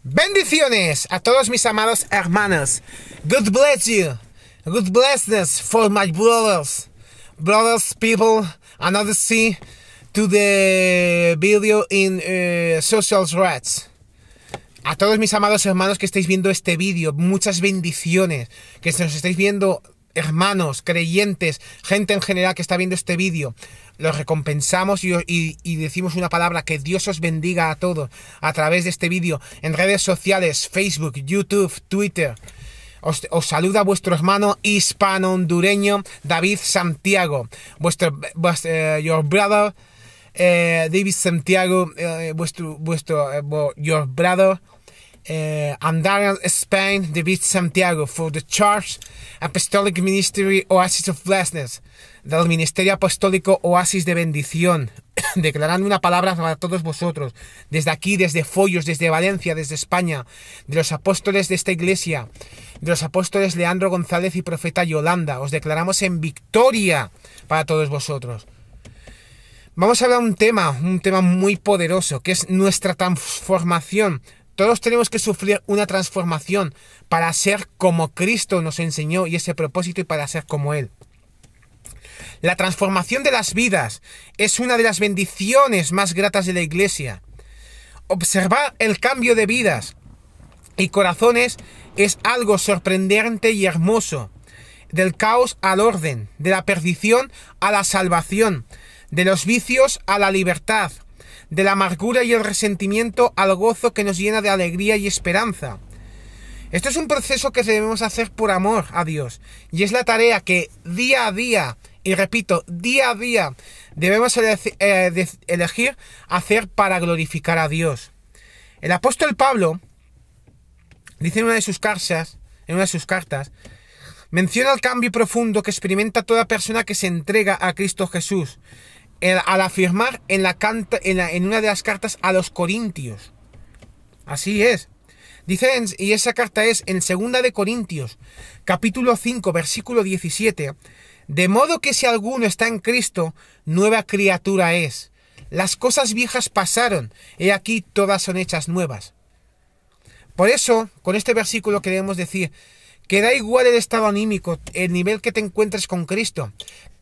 Bendiciones a todos mis amados hermanos. God bless you. God blessness for my brothers. Brothers, people, another see to the video in social threads. A todos mis amados hermanos que estáis viendo este vídeo, muchas bendiciones. Que nos estáis viendo, hermanos, creyentes, gente en general que está viendo este vídeo. Los recompensamos y decimos una palabra: que Dios os bendiga a todos a través de este vídeo en redes sociales, Facebook, YouTube, Twitter. Os saluda vuestro hermano hispano-hondureño David Santiago, your brother David Santiago, your brother Andarian Spain, David Santiago, for the Church Apostolic Ministry Oasis of Blessedness, del Ministerio Apostólico Oasis de Bendición, declarando una palabra para todos vosotros, desde aquí, desde Follos, desde Valencia, desde España, de los apóstoles de esta iglesia, de los apóstoles Leandro González y profeta Yolanda. Os declaramos en victoria para todos vosotros. Vamos a hablar de un tema muy poderoso, que es nuestra transformación. Todos tenemos que sufrir una transformación para ser como Cristo nos enseñó y ese propósito, y para ser como Él. La transformación de las vidas es una de las bendiciones más gratas de la iglesia. Observar el cambio de vidas y corazones es algo sorprendente y hermoso. Del caos al orden, de la perdición a la salvación, de los vicios a la libertad, de la amargura y el resentimiento al gozo que nos llena de alegría y esperanza. Esto es un proceso que debemos hacer por amor a Dios, y es la tarea que día a día, y repito, día a día, debemos elegir hacer para glorificar a Dios. El apóstol Pablo dice en una de sus cartas, menciona el cambio profundo que experimenta toda persona que se entrega a Cristo Jesús, al afirmar en una de las cartas a los Corintios. Así es. Dice, y esa carta es en 2 de Corintios, capítulo 5, versículo 17. De modo que si alguno está en Cristo, nueva criatura es. Las cosas viejas pasaron, he aquí todas son hechas nuevas. Por eso, con este versículo queremos decir que da igual el estado anímico, el nivel que te encuentres con Cristo.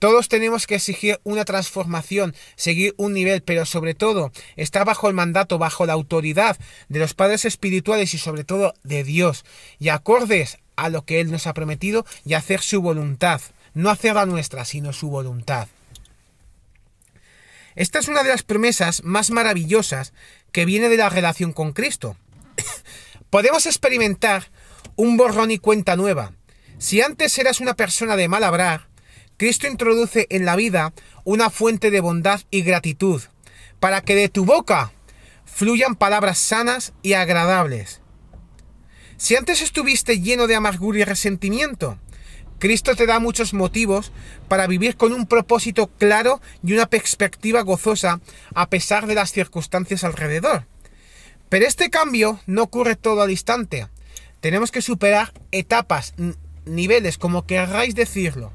Todos tenemos que exigir una transformación, seguir un nivel, pero sobre todo estar bajo el mandato, bajo la autoridad de los padres espirituales y sobre todo de Dios, y acordes a lo que Él nos ha prometido, y hacer su voluntad. No hacer la nuestra, sino su voluntad. Esta es una de las promesas más maravillosas que viene de la relación con Cristo. Podemos experimentar un borrón y cuenta nueva. Si antes eras una persona de mal hablar, Cristo introduce en la vida una fuente de bondad y gratitud, para que de tu boca fluyan palabras sanas y agradables. Si antes estuviste lleno de amargura y resentimiento, Cristo te da muchos motivos para vivir con un propósito claro y una perspectiva gozosa a pesar de las circunstancias alrededor. Pero este cambio no ocurre todo al instante. Tenemos que superar etapas, niveles, como queráis decirlo.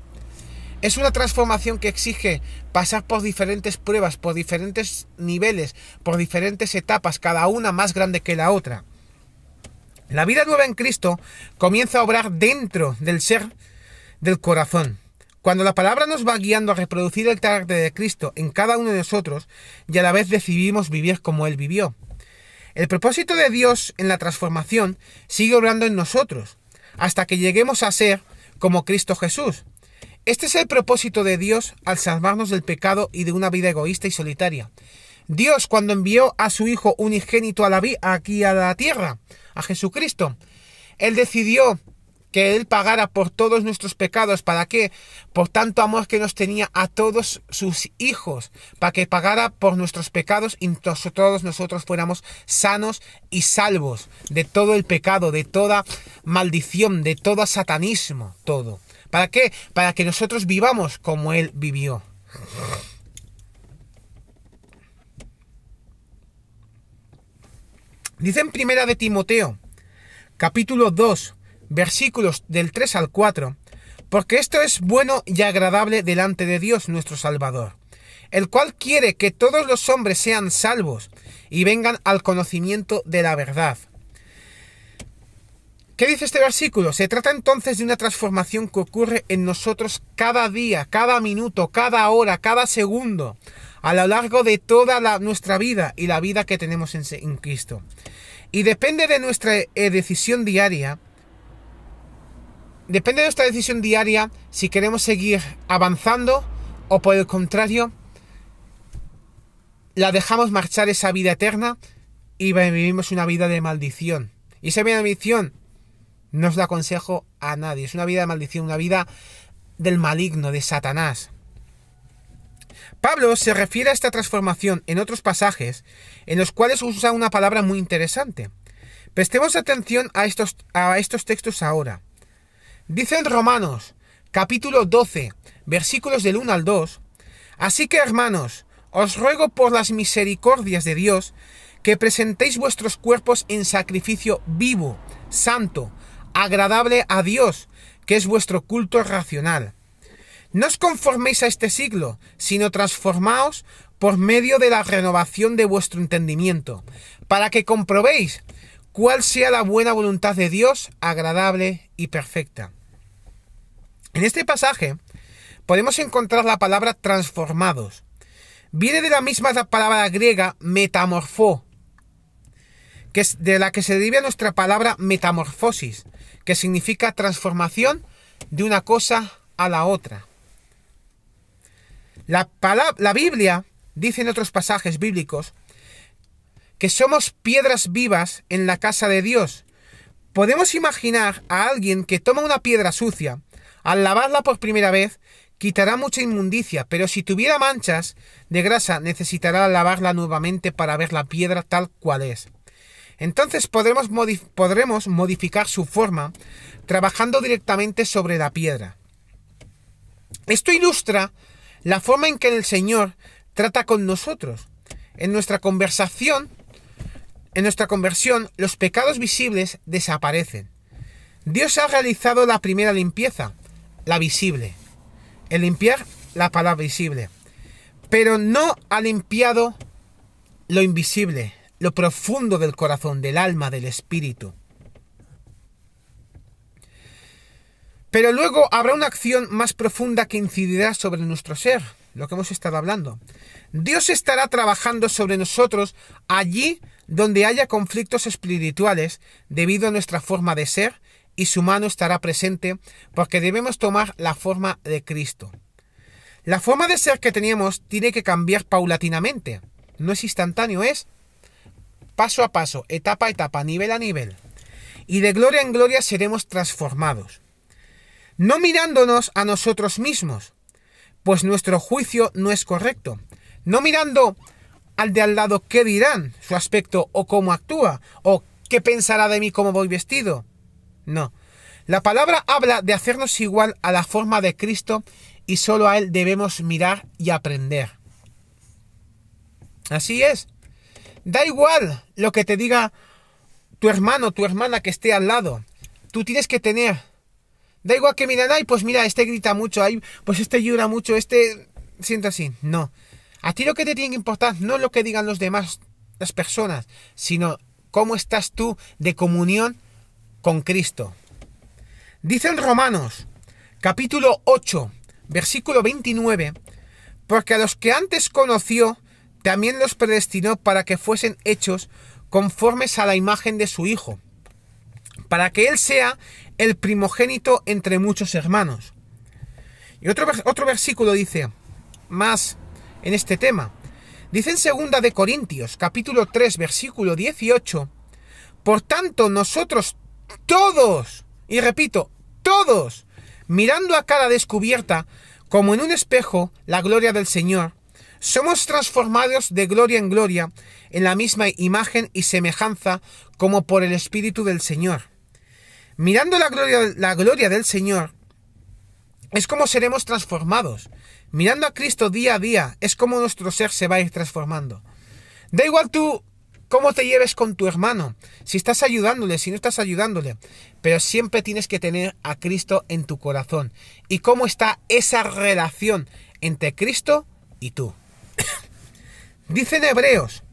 Es una transformación que exige pasar por diferentes pruebas, por diferentes niveles, por diferentes etapas, cada una más grande que la otra. La vida nueva en Cristo comienza a obrar dentro del ser del corazón. Cuando la palabra nos va guiando a reproducir el carácter de Cristo en cada uno de nosotros, y a la vez decidimos vivir como Él vivió. El propósito de Dios en la transformación sigue obrando en nosotros, hasta que lleguemos a ser como Cristo Jesús. Este es el propósito de Dios al salvarnos del pecado y de una vida egoísta y solitaria. Dios, cuando envió a su Hijo unigénito aquí a la tierra, a Jesucristo, Él decidió que Él pagara por todos nuestros pecados. ¿Para qué? Por tanto amor que nos tenía a todos sus hijos, para que pagara por nuestros pecados y todos nosotros fuéramos sanos y salvos de todo el pecado, de toda maldición, de todo satanismo, todo. ¿Para qué? Para que nosotros vivamos como Él vivió. Dice en 1 de Timoteo, capítulo 2, versículos del 3 al 4, porque esto es bueno y agradable delante de Dios nuestro Salvador, el cual quiere que todos los hombres sean salvos y vengan al conocimiento de la verdad. ¿Qué dice este versículo? Se trata entonces de una transformación que ocurre en nosotros cada día, cada minuto, cada hora, cada segundo, a lo largo de toda nuestra vida y la vida que tenemos en Cristo. Y depende de nuestra decisión diaria. Depende de nuestra decisión diaria si queremos seguir avanzando o, por el contrario, la dejamos marchar esa vida eterna y vivimos una vida de maldición. Y esa vida de maldición no os la aconsejo a nadie. Es una vida de maldición, una vida del maligno, de Satanás. Pablo se refiere a esta transformación en otros pasajes en los cuales usa una palabra muy interesante. Prestemos atención a estos textos ahora. Dice en Romanos, capítulo 12, versículos del 1 al 2, así que, hermanos, os ruego por las misericordias de Dios que presentéis vuestros cuerpos en sacrificio vivo, santo, agradable a Dios, que es vuestro culto racional. No os conforméis a este siglo, sino transformaos por medio de la renovación de vuestro entendimiento, para que comprobéis cuál sea la buena voluntad de Dios, agradable y perfecta. En este pasaje podemos encontrar la palabra transformados. Viene de la misma palabra griega metamorfó, que es de la que se deriva nuestra palabra metamorfosis, que significa transformación de una cosa a la otra. La Biblia dice en otros pasajes bíblicos que somos piedras vivas en la casa de Dios. Podemos imaginar a alguien que toma una piedra sucia, al lavarla por primera vez, quitará mucha inmundicia, pero si tuviera manchas de grasa, necesitará lavarla nuevamente para ver la piedra tal cual es. Entonces podremos modificar su forma trabajando directamente sobre la piedra. Esto ilustra la forma en que el Señor trata con nosotros. En nuestra conversión, los pecados visibles desaparecen. Dios ha realizado la primera limpieza, la visible. El limpiar la palabra visible. Pero no ha limpiado lo invisible, lo profundo del corazón, del alma, del espíritu. Pero luego habrá una acción más profunda que incidirá sobre nuestro ser, lo que hemos estado hablando. Dios estará trabajando sobre nosotros allí donde haya conflictos espirituales debido a nuestra forma de ser, y su mano estará presente porque debemos tomar la forma de Cristo. La forma de ser que teníamos tiene que cambiar paulatinamente. No es instantáneo, es paso a paso, etapa a etapa, nivel a nivel. Y de gloria en gloria seremos transformados. No mirándonos a nosotros mismos, pues nuestro juicio no es correcto. No mirando al de al lado qué dirán, su aspecto o cómo actúa, o qué pensará de mí cómo voy vestido. No. La palabra habla de hacernos igual a la forma de Cristo y solo a Él debemos mirar y aprender. Así es. Da igual lo que te diga tu hermano, tu hermana que esté al lado. Tú tienes que tener. Da igual que miran, ay, pues mira, este grita mucho, ay, pues este llora mucho, este siente así. No. A ti lo que te tiene que importar no es lo que digan los demás, las personas, sino cómo estás tú de comunión con Cristo. Dice en Romanos, capítulo 8, versículo 29, porque a los que antes conoció, también los predestinó para que fuesen hechos conformes a la imagen de su Hijo, para que Él sea el primogénito entre muchos hermanos. Y otro versículo dice, más en este tema, dice en 2 de Corintios, capítulo 3, versículo 18, por tanto nosotros todos, y repito, todos, mirando a cara descubierta, como en un espejo, la gloria del Señor, somos transformados de gloria en gloria en la misma imagen y semejanza como por el Espíritu del Señor. Mirando la gloria del Señor, es como seremos transformados. Mirando a Cristo día a día, es como nuestro ser se va a ir transformando. Da igual tú cómo te lleves con tu hermano, si estás ayudándole, si no estás ayudándole, pero siempre tienes que tener a Cristo en tu corazón. ¿Y cómo está esa relación entre Cristo y tú? Dice en Hebreos,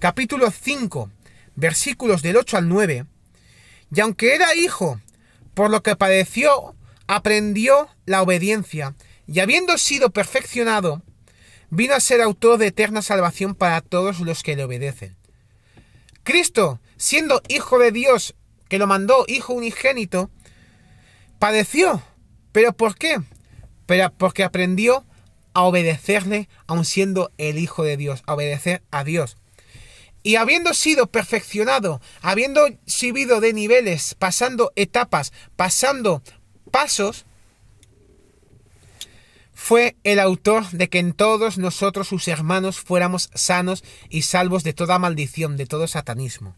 capítulo 5, versículos del 8 al 9, Y aunque era hijo, por lo que padeció, aprendió la obediencia, y habiendo sido perfeccionado, vino a ser autor de eterna salvación para todos los que le obedecen. Cristo, siendo hijo de Dios, que lo mandó hijo unigénito, padeció. ¿Pero por qué? Pero porque aprendió a obedecerle, aun siendo el hijo de Dios, a obedecer a Dios. Y habiendo sido perfeccionado, habiendo subido de niveles, pasando etapas, pasando pasos, fue el autor de que en todos nosotros, sus hermanos, fuéramos sanos y salvos de toda maldición, de todo satanismo.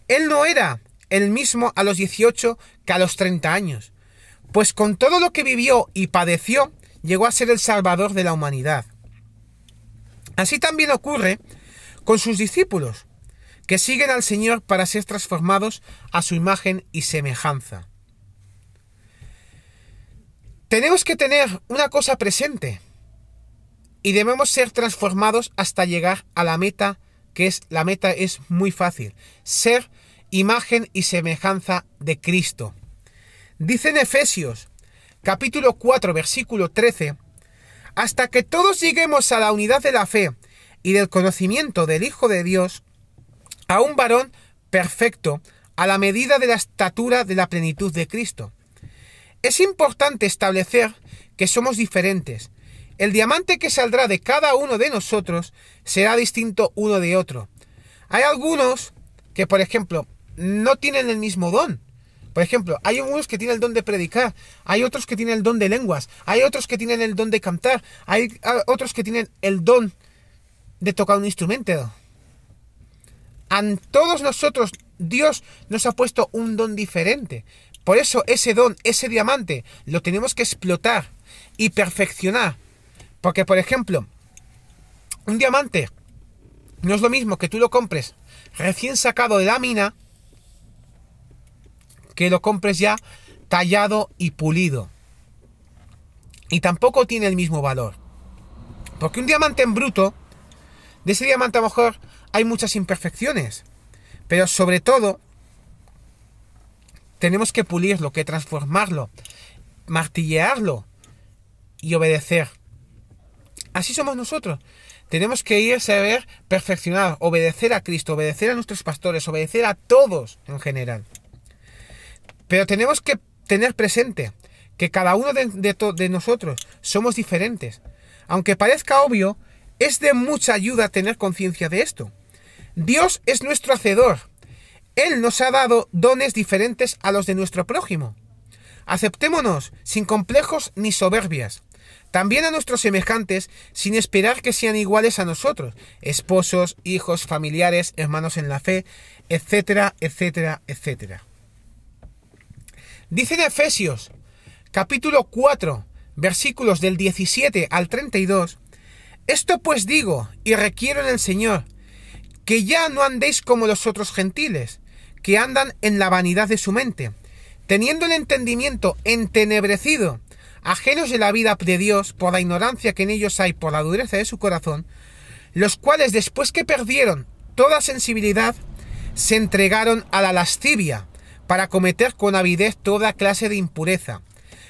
Él no era el mismo a los 18 que a los 30 años, pues con todo lo que vivió y padeció, llegó a ser el Salvador de la humanidad. Así también ocurre con sus discípulos, que siguen al Señor para ser transformados a su imagen y semejanza. Tenemos que tener una cosa presente y debemos ser transformados hasta llegar a la meta, la meta es muy fácil, ser imagen y semejanza de Cristo. Dice en Efesios, capítulo 4, versículo 13, hasta que todos lleguemos a la unidad de la fe y del conocimiento del Hijo de Dios, a un varón perfecto, a la medida de la estatura de la plenitud de Cristo. Es importante establecer que somos diferentes. El diamante que saldrá de cada uno de nosotros será distinto uno de otro. Hay algunos que, por ejemplo, no tienen el mismo don. Por ejemplo, hay algunos que tienen el don de predicar, hay otros que tienen el don de lenguas, hay otros que tienen el don de cantar, hay otros que tienen el don de tocar un instrumento. A todos nosotros Dios nos ha puesto un don diferente. Por eso ese don, ese diamante, lo tenemos que explotar y perfeccionar. Porque, por ejemplo, un diamante no es lo mismo que tú lo compres recién sacado de la mina, que lo compres ya tallado y pulido. Y tampoco tiene el mismo valor. Porque un diamante en bruto, de ese diamante a lo mejor hay muchas imperfecciones. Pero sobre todo, tenemos que pulirlo, que transformarlo, martillearlo y obedecer. Así somos nosotros. Tenemos que ir a saber perfeccionar, obedecer a Cristo, obedecer a nuestros pastores, obedecer a todos en general. Pero tenemos que tener presente que cada uno de nosotros somos diferentes. Aunque parezca obvio, es de mucha ayuda tener conciencia de esto. Dios es nuestro hacedor. Él nos ha dado dones diferentes a los de nuestro prójimo. Aceptémonos sin complejos ni soberbias. También a nuestros semejantes, sin esperar que sean iguales a nosotros, esposos, hijos, familiares, hermanos en la fe, etcétera, etcétera, etcétera. Dice en Efesios, capítulo 4, versículos del 17 al 32, esto pues digo y requiero en el Señor, que ya no andéis como los otros gentiles, que andan en la vanidad de su mente, teniendo el entendimiento entenebrecido, ajenos de la vida de Dios por la ignorancia que en ellos hay por la dureza de su corazón, los cuales después que perdieron toda sensibilidad, se entregaron a la lascivia, para cometer con avidez toda clase de impureza.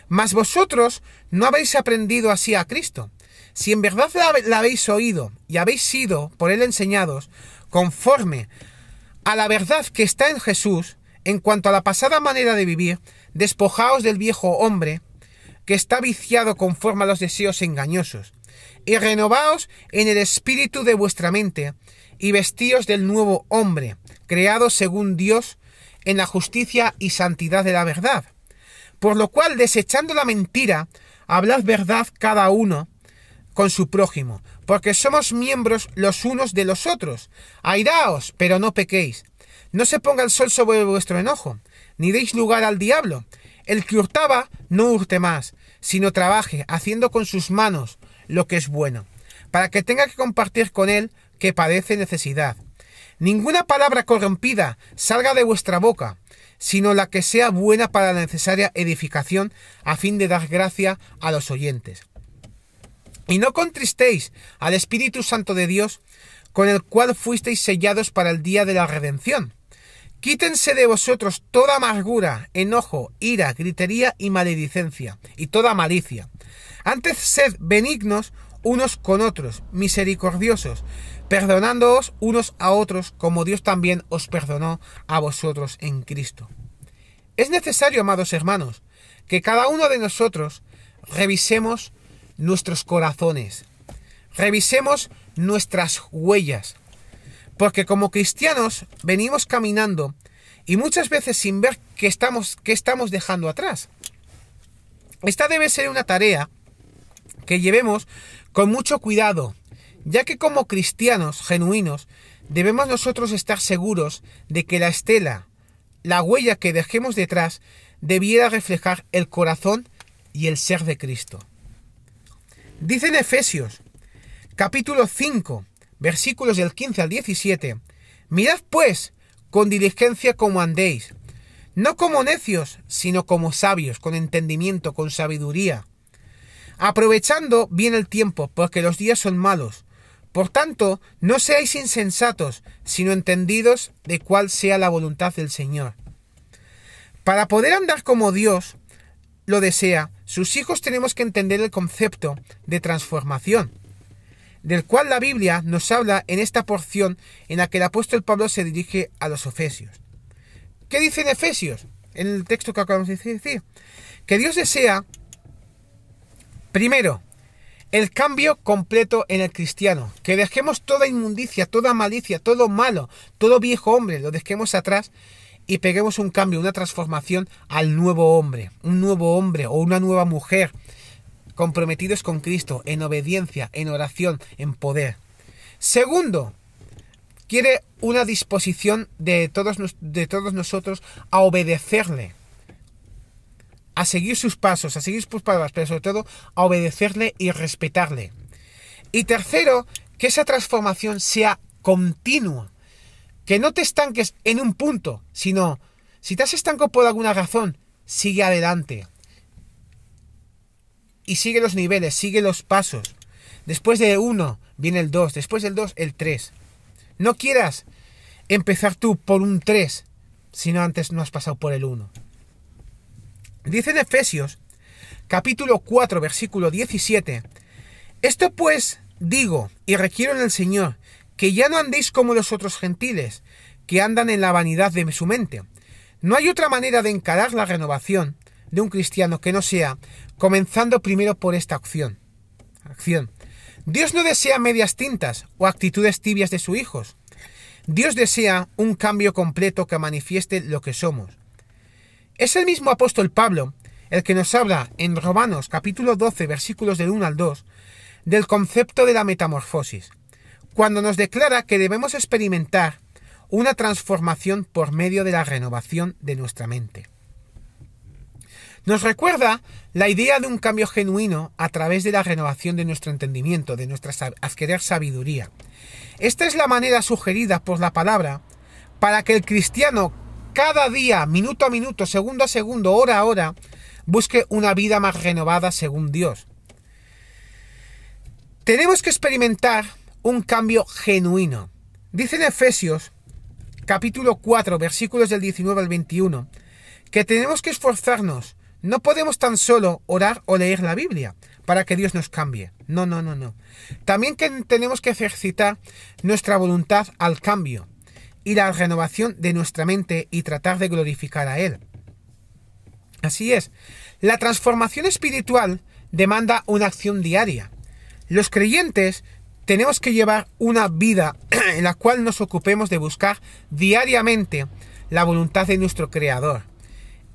Mas vosotros no habéis aprendido así a Cristo. Si en verdad la habéis oído y habéis sido por él enseñados, conforme a la verdad que está en Jesús, en cuanto a la pasada manera de vivir, despojaos del viejo hombre, que está viciado conforme a los deseos engañosos, y renovaos en el espíritu de vuestra mente, y vestíos del nuevo hombre, creado según Dios, en la justicia y santidad de la verdad. Por lo cual, desechando la mentira, hablad verdad cada uno con su prójimo, porque somos miembros los unos de los otros. Airaos, pero no pequéis. No se ponga el sol sobre vuestro enojo, ni deis lugar al diablo. El que hurtaba, no hurte más, sino trabaje, haciendo con sus manos lo que es bueno, para que tenga que compartir con él que padece necesidad. Ninguna palabra corrompida salga de vuestra boca, sino la que sea buena para la necesaria edificación, a fin de dar gracia a los oyentes. Y no contristéis al Espíritu Santo de Dios, con el cual fuisteis sellados para el día de la redención. Quítense de vosotros toda amargura, enojo, ira, gritería y maledicencia, y toda malicia. Antes sed benignos unos con otros, misericordiosos, perdonándoos unos a otros, como Dios también os perdonó a vosotros en Cristo. Es necesario, amados hermanos, que cada uno de nosotros revisemos nuestros corazones, revisemos nuestras huellas, porque como cristianos venimos caminando y muchas veces sin ver qué estamos dejando atrás. Esta debe ser una tarea que llevemos con mucho cuidado, ya que como cristianos genuinos debemos nosotros estar seguros de que la estela, la huella que dejemos detrás, debiera reflejar el corazón y el ser de Cristo. Dice en Efesios, capítulo 5, versículos del 15 al 17, mirad pues con diligencia cómo andéis, no como necios, sino como sabios, con entendimiento, con sabiduría, aprovechando bien el tiempo, porque los días son malos. Por tanto, no seáis insensatos, sino entendidos de cuál sea la voluntad del Señor. Para poder andar como Dios lo desea, sus hijos tenemos que entender el concepto de transformación, del cual la Biblia nos habla en esta porción en la que el apóstol Pablo se dirige a los Efesios. ¿Qué dice en Efesios? En el texto que acabamos de decir. Que Dios desea, primero, el cambio completo en el cristiano. Que dejemos toda inmundicia, toda malicia, todo malo, todo viejo hombre, lo dejemos atrás y peguemos un cambio, una transformación al nuevo hombre. Un nuevo hombre o una nueva mujer comprometidos con Cristo, en obediencia, en oración, en poder. Segundo, quiere una disposición de todos nosotros a obedecerle, a seguir sus pasos, a seguir sus palabras, pero sobre todo a obedecerle y respetarle. Y tercero, que esa transformación sea continua, que no te estanques en un punto, sino, si te has estancado por alguna razón, sigue adelante. Y sigue los niveles, sigue los pasos. Después de 1 viene el 2, después del 2 el 3. No quieras empezar tú por un 3, si no antes no has pasado por el 1. Dice en Efesios, capítulo 4, versículo 17, esto pues digo y requiero en el Señor, que ya no andéis como los otros gentiles, que andan en la vanidad de su mente. No hay otra manera de encarar la renovación de un cristiano que no sea comenzando primero por esta acción. Dios no desea medias tintas o actitudes tibias de sus hijos. Dios desea un cambio completo que manifieste lo que somos. Es el mismo apóstol Pablo el que nos habla en Romanos capítulo 12 versículos del 1 al 2 del concepto de la metamorfosis, cuando nos declara que debemos experimentar una transformación por medio de la renovación de nuestra mente. Nos recuerda la idea de un cambio genuino a través de la renovación de nuestro entendimiento, de nuestra adquirir sabiduría. Esta es la manera sugerida por la palabra para que el cristiano cada día, minuto a minuto, segundo a segundo, hora a hora, busque una vida más renovada según Dios. Tenemos que experimentar un cambio genuino. Dice en Efesios, capítulo 4, versículos del 19 al 21, que tenemos que esforzarnos. No podemos tan solo orar o leer la Biblia para que Dios nos cambie. No. También tenemos que ejercitar nuestra voluntad al cambio y la renovación de nuestra mente y tratar de glorificar a Él. Así es, la transformación espiritual demanda una acción diaria. Los creyentes tenemos que llevar una vida en la cual nos ocupemos de buscar diariamente la voluntad de nuestro Creador.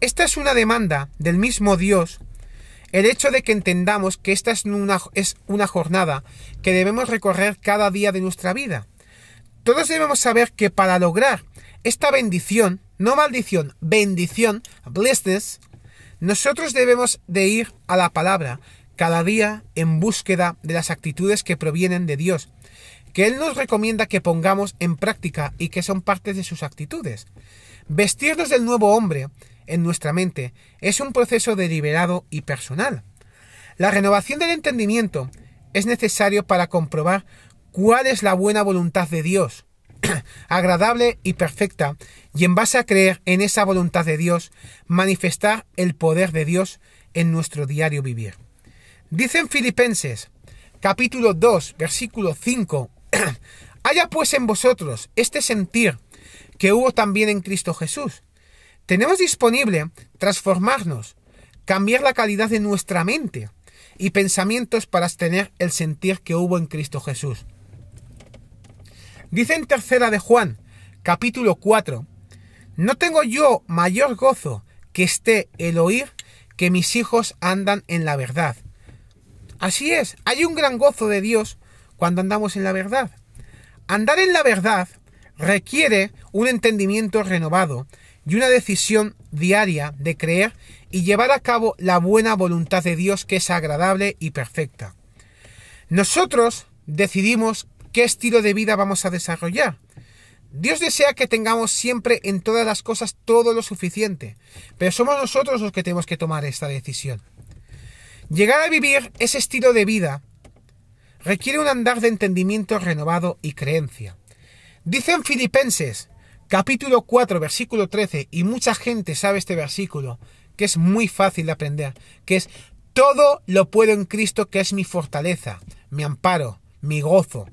Esta es una demanda del mismo Dios, el hecho de que entendamos que esta es una jornada que debemos recorrer cada día de nuestra vida. Todos debemos saber que para lograr esta bendición, no maldición, bendición, blessedness, nosotros debemos de ir a la palabra cada día en búsqueda de las actitudes que provienen de Dios, que Él nos recomienda que pongamos en práctica y que son parte de sus actitudes. Vestirnos del nuevo hombre en nuestra mente es un proceso deliberado y personal. La renovación del entendimiento es necesario para comprobar cuál es la buena voluntad de Dios, agradable y perfecta, y en base a creer en esa voluntad de Dios, manifestar el poder de Dios en nuestro diario vivir. Dice en Filipenses, capítulo 2, versículo 5, haya pues en vosotros este sentir que hubo también en Cristo Jesús. Tenemos disponible transformarnos, cambiar la calidad de nuestra mente y pensamientos para tener el sentir que hubo en Cristo Jesús. Dice en tercera de Juan, capítulo 4, no tengo yo mayor gozo que esté el oír que mis hijos andan en la verdad. Así es, hay un gran gozo de Dios cuando andamos en la verdad. Andar en la verdad requiere un entendimiento renovado y una decisión diaria de creer y llevar a cabo la buena voluntad de Dios, que es agradable y perfecta. Nosotros decidimos qué estilo de vida vamos a desarrollar. Dios desea que tengamos siempre en todas las cosas todo lo suficiente, pero somos nosotros los que tenemos que tomar esta decisión. Llegar a vivir ese estilo de vida requiere un andar de entendimiento renovado y creencia. Dice en Filipenses, capítulo 4, versículo 13, y mucha gente sabe este versículo, que es muy fácil de aprender, que es: todo lo puedo en Cristo, que es mi fortaleza, mi amparo, mi gozo.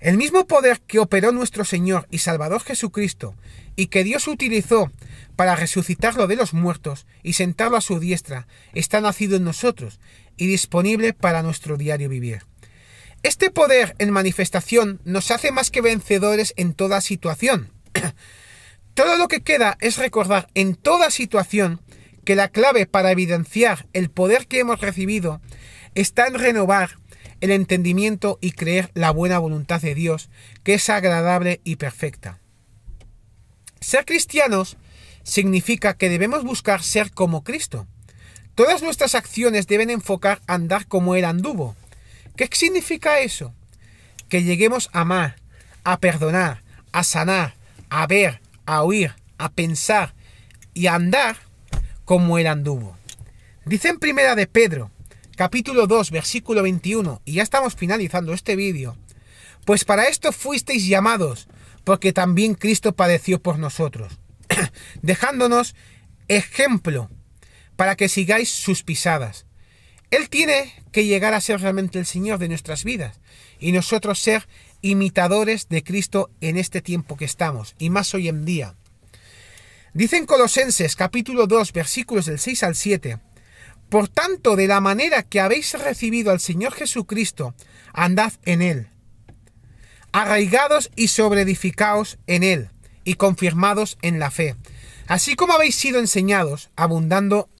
El mismo poder que operó nuestro Señor y Salvador Jesucristo y que Dios utilizó para resucitarlo de los muertos y sentarlo a su diestra, está nacido en nosotros y disponible para nuestro diario vivir. Este poder en manifestación nos hace más que vencedores en toda situación. Todo lo que queda es recordar en toda situación que la clave para evidenciar el poder que hemos recibido está en renovar el entendimiento y creer la buena voluntad de Dios, que es agradable y perfecta. Ser cristianos significa que debemos buscar ser como Cristo. Todas nuestras acciones deben enfocar a andar como Él anduvo. ¿Qué significa eso? Que lleguemos a amar, a perdonar, a sanar, a ver, a oír, a pensar y a andar como Él anduvo. Dice en primera de Pedro, capítulo 2, versículo 21, y ya estamos finalizando este vídeo: pues para esto fuisteis llamados, porque también Cristo padeció por nosotros, dejándonos ejemplo para que sigáis sus pisadas. Él tiene que llegar a ser realmente el Señor de nuestras vidas y nosotros ser imitadores de Cristo en este tiempo que estamos, y más hoy en día. Dice en Colosenses capítulo 2, versículos del 6 al 7, por tanto, de la manera que habéis recibido al Señor Jesucristo, andad en Él, arraigados y sobreedificaos en Él, y confirmados en la fe, así como habéis sido enseñados, abundando